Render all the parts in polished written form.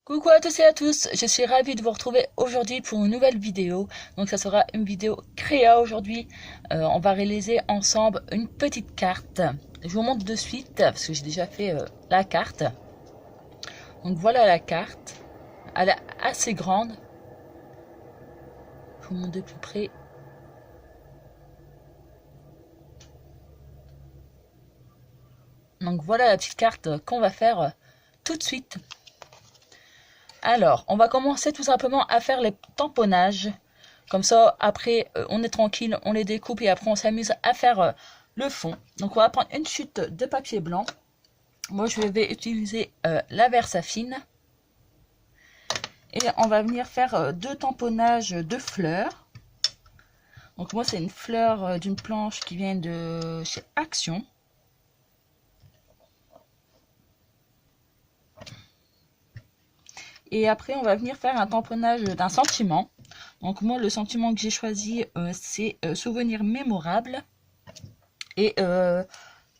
Coucou à tous et à tous, je suis ravie de vous retrouver aujourd'hui pour une nouvelle vidéo. Donc ça sera une vidéo créa aujourd'hui. On va réaliser ensemble une petite carte. Je vous montre de suite parce que j'ai déjà fait la carte. Donc voilà la carte. Elle est assez grande. Je vous montre de plus près. Donc voilà la petite carte qu'on va faire tout de suite. Alors, on va commencer tout simplement à faire les tamponnages. Comme ça, après, on est tranquille, on les découpe et après, on s'amuse à faire le fond. Donc, on va prendre une chute de papier blanc. Moi, je vais utiliser la Versafine. Et on va venir faire deux tamponnages de fleurs. Donc, moi, c'est une fleur d'une planche qui vient de chez Action. Et après, on va venir faire un tamponnage d'un sentiment. Donc moi, le sentiment que j'ai choisi, c'est souvenir mémorable. Et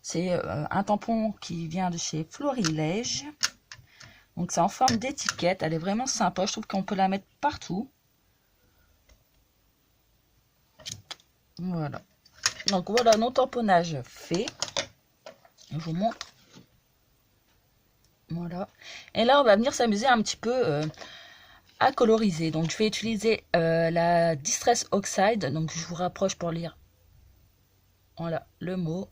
c'est un tampon qui vient de chez Florilège. Donc c'est en forme d'étiquette. Elle est vraiment sympa. Je trouve qu'on peut la mettre partout. Voilà. Donc voilà nos tamponnages faits. Je vous montre. Voilà. Et là, on va venir s'amuser un petit peu à coloriser. Donc je vais utiliser la Distress Oxide. Donc je vous rapproche pour lire. Voilà le mot.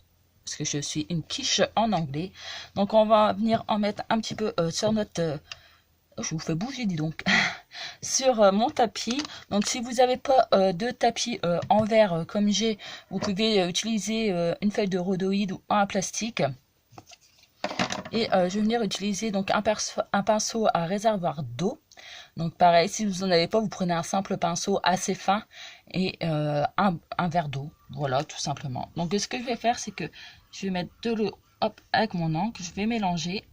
Parce que je suis une quiche en anglais. Donc on va venir en mettre un petit peu sur notre... je vous fais bouger, dis donc. Sur mon tapis. Donc si vous n'avez pas de tapis en verre comme j'ai, vous pouvez utiliser une feuille de rhodoïde ou un plastique. Et je vais venir utiliser donc un pinceau à réservoir d'eau. Donc pareil, si vous n'en avez pas, vous prenez un simple pinceau assez fin et un verre d'eau. Voilà, tout simplement. Donc ce que je vais faire, c'est que je vais mettre de l'eau avec mon encre, je vais mélanger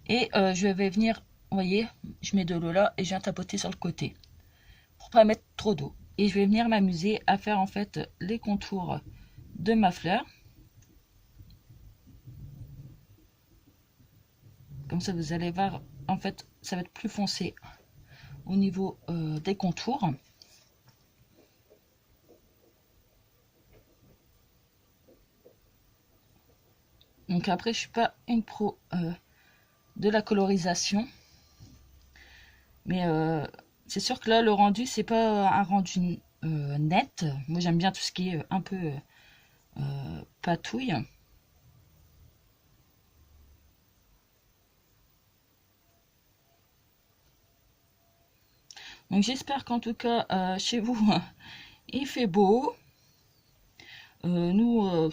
et je vais venir, vous voyez, je mets de l'eau là et je viens tapoter sur le côté pour pas mettre trop d'eau. Et je vais venir m'amuser à faire en fait les contours de ma fleur. Comme ça, vous allez voir, en fait, ça va être plus foncé au niveau des contours. Donc après, je suis pas une pro de la colorisation. Mais c'est sûr que là, le rendu, c'est pas un rendu net. Moi, j'aime bien tout ce qui est un peu patouille. Donc j'espère qu'en tout cas, chez vous, il fait beau. Nous,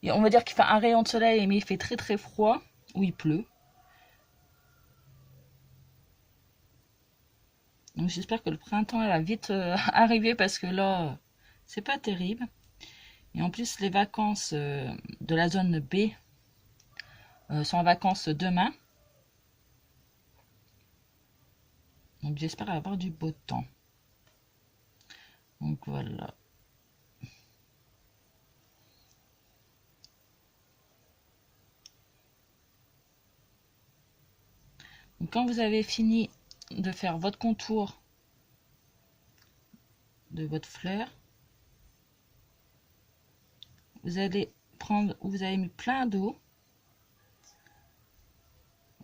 on va dire qu'il fait un rayon de soleil, mais il fait très très froid, ou il pleut. Donc j'espère que le printemps elle va vite arriver parce que là, c'est pas terrible. Et en plus, les vacances de la zone B sont en vacances demain. Donc j'espère avoir du beau temps. Donc voilà. Donc, quand vous avez fini de faire votre contour de votre fleur, vous allez prendre où vous avez mis plein d'eau.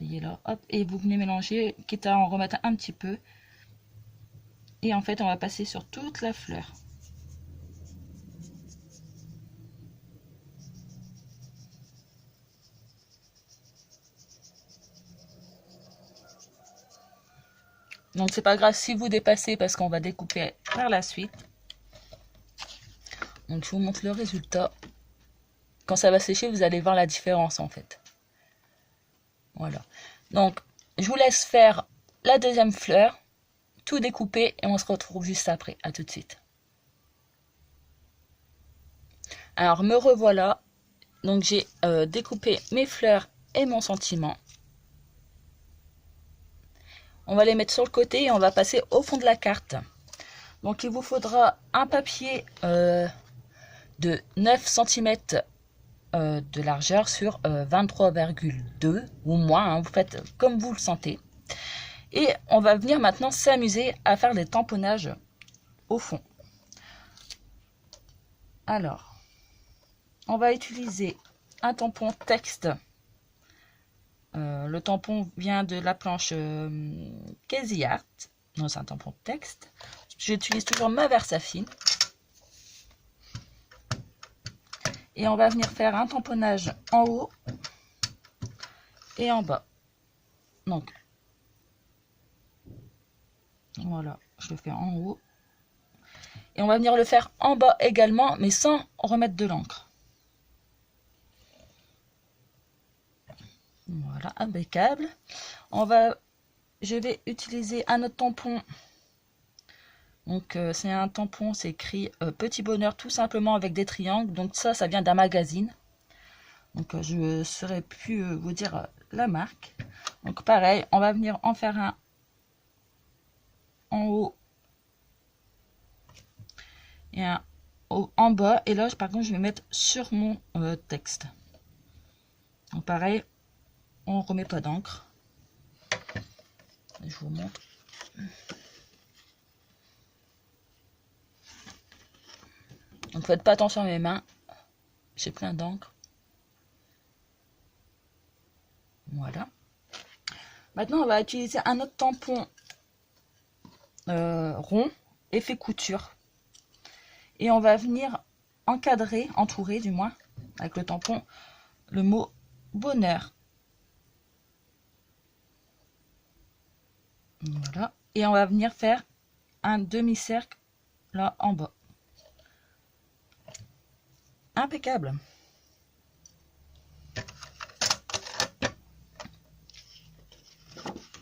Voyez là, hop, et vous venez mélanger, quitte à en remettre un petit peu. Et en fait, on va passer sur toute la fleur. Donc c'est pas grave si vous dépassez parce qu'on va découper par la suite. Donc je vous montre le résultat. Quand ça va sécher, vous allez voir la différence en fait. Voilà. Donc je vous laisse faire la deuxième fleur, tout découper et on se retrouve juste après. À tout de suite. Alors me revoilà. Donc j'ai découpé mes fleurs et mon sentiment. On va les mettre sur le côté et on va passer au fond de la carte. Donc il vous faudra un papier de 9 cm de largeur sur 23,2 ou moins, hein, vous faites comme vous le sentez. Et on va venir maintenant s'amuser à faire des tamponnages au fond. Alors, on va utiliser un tampon texte. Le tampon vient de la planche Casey Art. Non, c'est un tampon texte. J'utilise toujours ma Versafine. Et on va venir faire un tamponnage en haut et en bas. Donc, voilà, je le fais en haut. Et on va venir le faire en bas également, mais sans remettre de l'encre. Voilà, impeccable. Je vais utiliser un autre tampon. Donc c'est un tampon, c'est écrit Petit Bonheur tout simplement avec des triangles. Donc ça vient d'un magazine. Donc je ne saurais plus vous dire la marque. Donc pareil, on va venir en faire un en haut et un en bas. Et là par contre je vais mettre sur mon texte. Donc pareil, on remet pas d'encre. Je vous montre. Donc faites pas attention à mes mains. J'ai plein d'encre. Voilà. Maintenant on va utiliser un autre tampon rond, effet couture. Et on va venir encadrer, entourer du moins, avec le tampon, le mot bonheur. Voilà. Et on va venir faire un demi-cercle là en bas. Impeccable.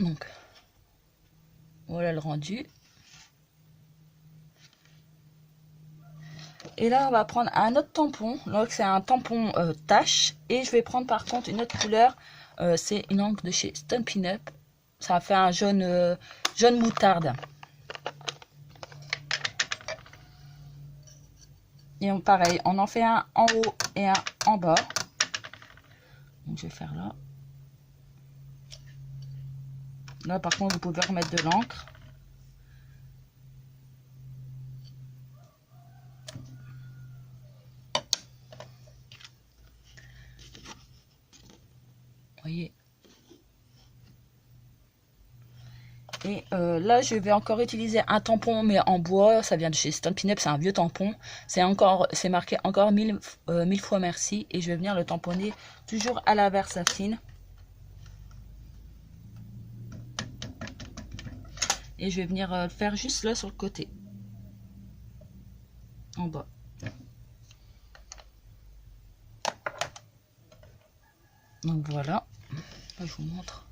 Donc, voilà le rendu. Et là, on va prendre un autre tampon. Donc, c'est un tampon tache. Et je vais prendre par contre une autre couleur. C'est une encre de chez Stampin' Up. Ça fait un jaune, jaune moutarde. Et pareil, on en fait un en haut et un en bas. Donc, je vais faire là. Là, par contre, vous pouvez remettre de l'encre. Voyez. Et là, je vais encore utiliser un tampon, mais en bois. Ça vient de chez Stampin' Up, c'est un vieux tampon. C'est marqué encore 1000 fois merci. Et je vais venir le tamponner toujours à la Versafine. Et je vais venir le faire juste là sur le côté. En bas. Donc voilà. Là, je vous montre.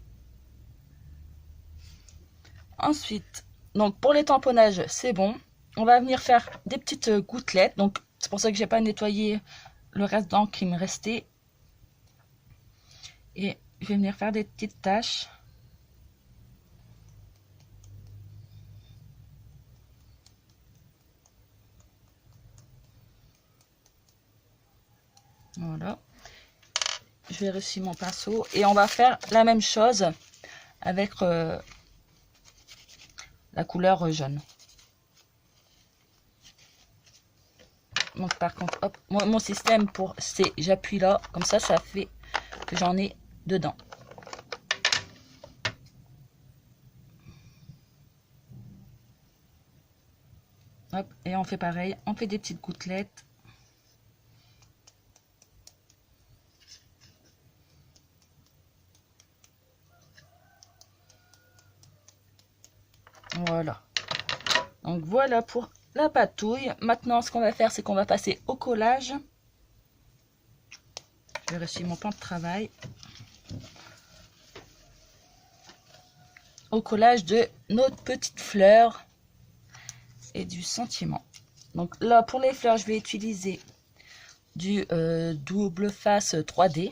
Ensuite, donc pour les tamponnages, c'est bon. On va venir faire des petites gouttelettes. Donc c'est pour ça que j'ai pas nettoyé le reste d'encre qui me restait. Et je vais venir faire des petites taches. Voilà. Je vais réussir mon pinceau. Et on va faire la même chose avec la couleur jaune. Donc par contre, hop, mon système c'est j'appuie là, comme ça fait que j'en ai dedans. Hop, et on fait pareil, on fait des petites gouttelettes. Voilà. Donc voilà pour la patouille. Maintenant, ce qu'on va faire, c'est qu'on va passer au collage. Je vais réussir mon plan de travail. Au collage de notre petite fleur et du sentiment. Donc là, pour les fleurs, je vais utiliser du double face 3D.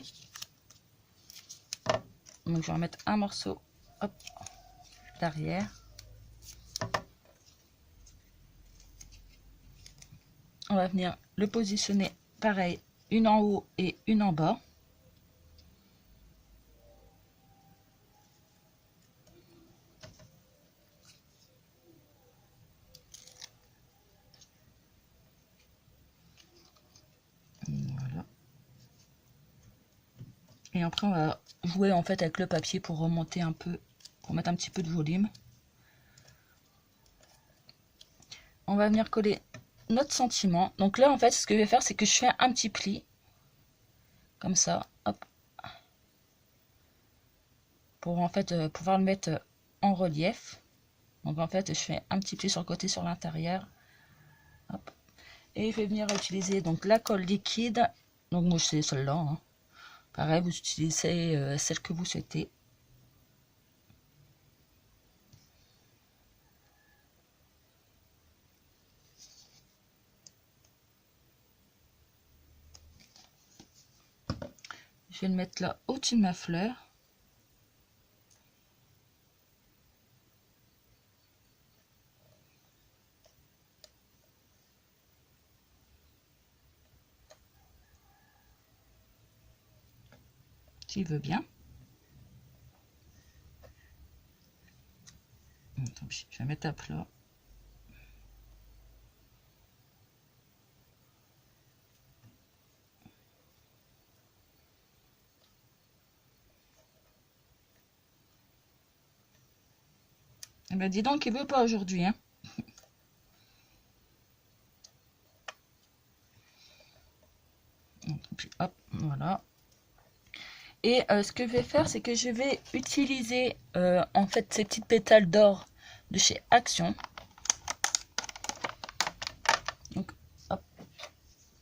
Donc je vais remettre un morceau, hop, derrière. On va venir le positionner pareil une en haut et une en bas. Voilà. Et après on va jouer en fait avec le papier pour remonter un peu, pour mettre un petit peu de volume. On va venir coller notre sentiment. Donc là en fait ce que je vais faire c'est que je fais un petit pli comme ça, hop, pour en fait pouvoir le mettre en relief. Donc en fait je fais un petit pli sur le côté, sur l'intérieur, hop. Et je vais venir utiliser donc la colle liquide. Donc moi c'est celle-là, hein. Pareil, vous utilisez celle que vous souhaitez. Je vais le mettre là au-dessus de ma fleur. S'il veut bien. Tant pis, je vais mettre à plat. Eh ben dis donc, il veut pas aujourd'hui, hein. Puis hop, voilà. Et ce que je vais faire, c'est que je vais utiliser en fait ces petites pétales d'or de chez Action. Donc, hop.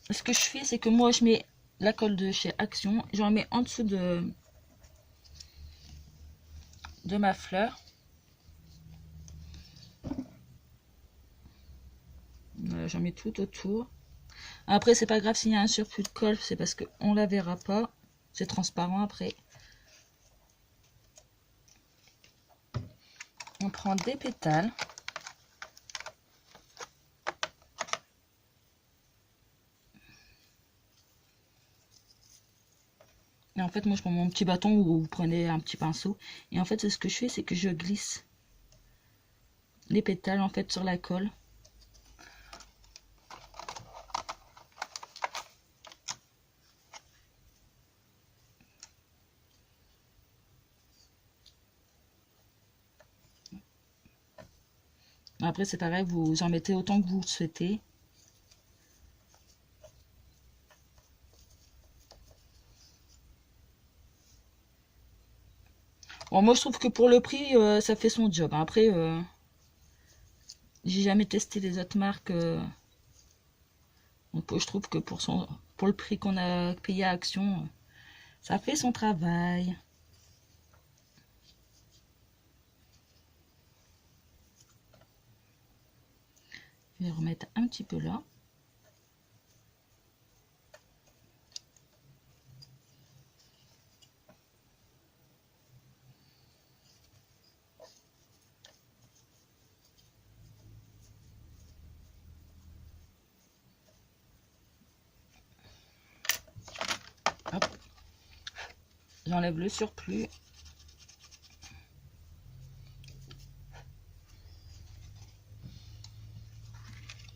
Ce que je fais, c'est que moi, je mets la colle de chez Action, j'en mets en dessous de ma fleur. J'en mets tout autour. Après, c'est pas grave s'il y a un surplus de colle, c'est parce qu'on la verra pas. C'est transparent après. On prend des pétales. Et en fait, moi, je prends mon petit bâton ou vous prenez un petit pinceau. Et en fait, ce que je fais, c'est que je glisse les pétales en fait sur la colle. Après, c'est pareil, vous en mettez autant que vous le souhaitez. Bon, moi, je trouve que pour le prix, ça fait son job. Après, j'ai jamais testé les autres marques. Donc, je trouve que pour le prix qu'on a payé à Action, ça fait son travail. Je vais remettre un petit peu là. Hop. J'enlève le surplus.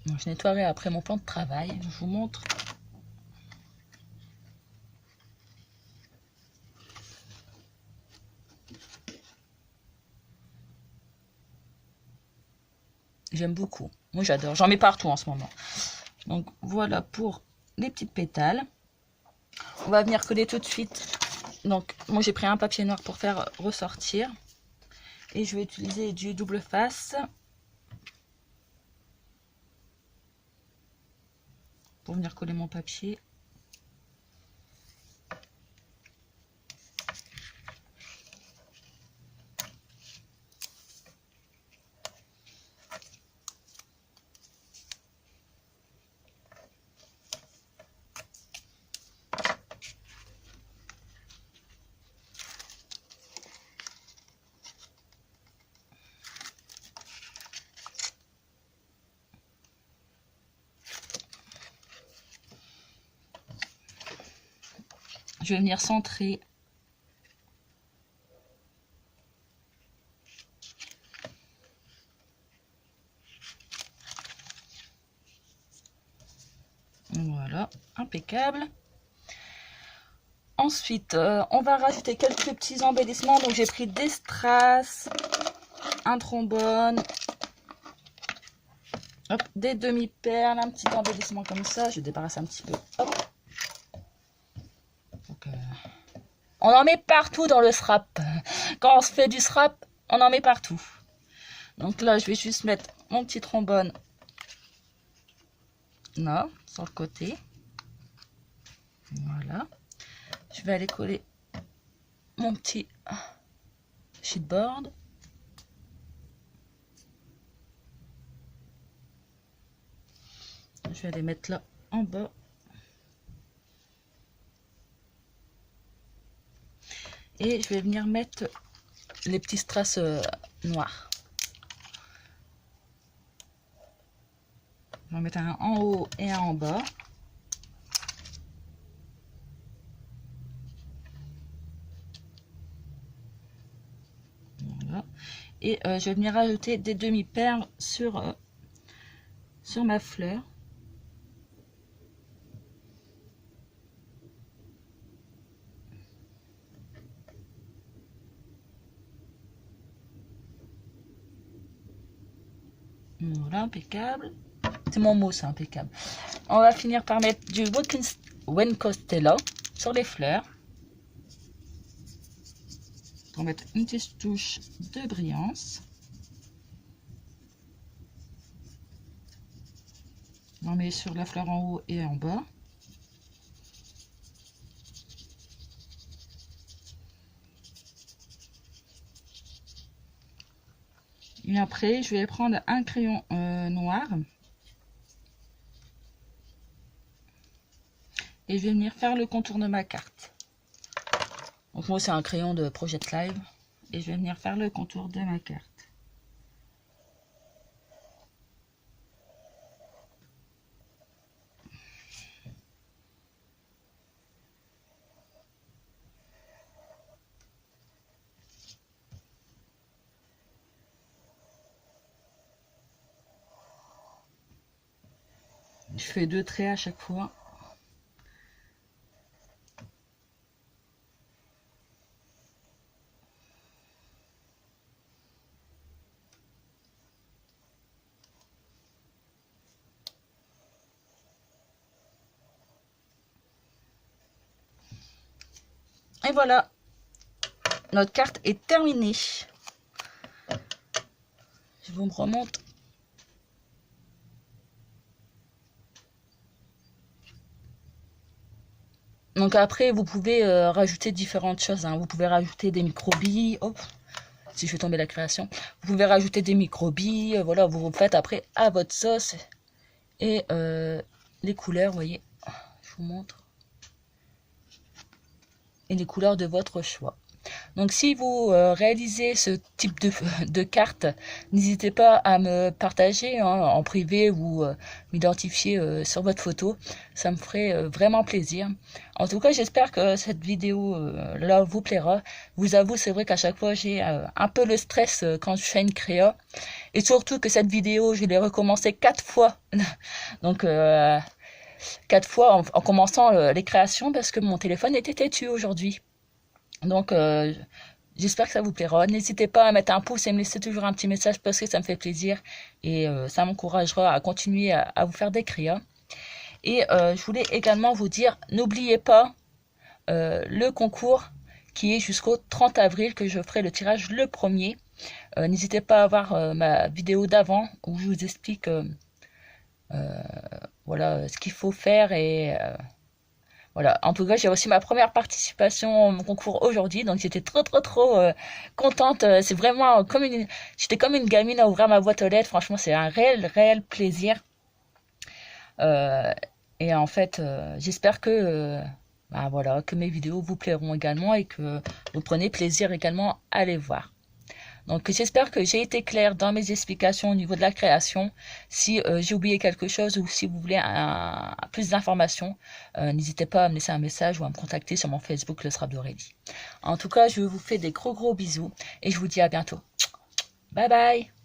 Donc, je nettoierai après mon plan de travail. Je vous montre. J'aime beaucoup. Moi, j'adore. J'en mets partout en ce moment. Donc, voilà pour les petites pétales. On va venir coller tout de suite. Donc, moi, j'ai pris un papier noir pour faire ressortir. Et je vais utiliser du double face pour venir coller mon papier. je vais venir centrer. Voilà, impeccable. Ensuite, on va rajouter quelques petits embellissements. Donc, j'ai pris des strass, un trombone, hop, des demi-perles, un petit embellissement comme ça. Je débarrasse un petit peu. Hop. Donc, on en met partout dans le strap. Quand on se fait du strap, on en met partout. Donc là, je vais juste mettre mon petit trombone là, sur le côté. Voilà. Je vais aller coller mon petit sheetboard. Je vais aller mettre là en bas. Et je vais venir mettre les petits strass noirs. Je vais en mettre un en haut et un en bas. Voilà. Et je vais venir rajouter des demi-perles sur ma fleur. Voilà, impeccable. C'est mon mot, c'est impeccable. On va finir par mettre du Wencostella sur les fleurs. On va mettre une petite touche de brillance. On met sur la fleur en haut et en bas. Et après, je vais prendre un crayon noir. Et je vais venir faire le contour de ma carte. Donc moi, c'est un crayon de Project Live. Et je vais venir faire le contour de ma carte. Je fais 2 traits à chaque fois. Et voilà, notre carte est terminée. Je vous remonte. Donc après, vous pouvez rajouter différentes choses. Hein. Vous pouvez rajouter des microbilles. Hop, si je fais tomber la création. Vous pouvez rajouter des microbilles. Voilà, vous faites après à votre sauce. Et les couleurs, vous voyez. Je vous montre. Et les couleurs de votre choix. Donc si vous réalisez ce type de carte, n'hésitez pas à me partager en privé ou m'identifier sur votre photo. Ça me ferait vraiment plaisir. En tout cas, j'espère que cette vidéo là vous plaira. Vous avoue, c'est vrai qu'à chaque fois j'ai un peu le stress quand je fais une créa. Et surtout que cette vidéo, je l'ai recommencée 4 fois. Donc 4 fois en commençant les créations parce que mon téléphone était têtu aujourd'hui. Donc, j'espère que ça vous plaira. N'hésitez pas à mettre un pouce et me laisser toujours un petit message parce que ça me fait plaisir et ça m'encouragera à continuer à vous faire des créas. Et je voulais également vous dire, n'oubliez pas le concours qui est jusqu'au 30 avril que je ferai le tirage le 1er. N'hésitez pas à voir ma vidéo d'avant où je vous explique voilà, ce qu'il faut faire et... Voilà, en tout cas, j'ai aussi ma première participation au concours aujourd'hui, donc j'étais trop contente. C'est vraiment j'étais comme une gamine à ouvrir ma boîte aux lettres. Franchement, c'est un réel plaisir. Et en fait, j'espère que, voilà, que mes vidéos vous plairont également et que vous prenez plaisir également à les voir. Donc j'espère que j'ai été claire dans mes explications au niveau de la création. Si j'ai oublié quelque chose ou si vous voulez plus d'informations, n'hésitez pas à me laisser un message ou à me contacter sur mon Facebook, le Srab d'Aurélie. En tout cas, je vous fais des gros bisous et je vous dis à bientôt. Bye bye.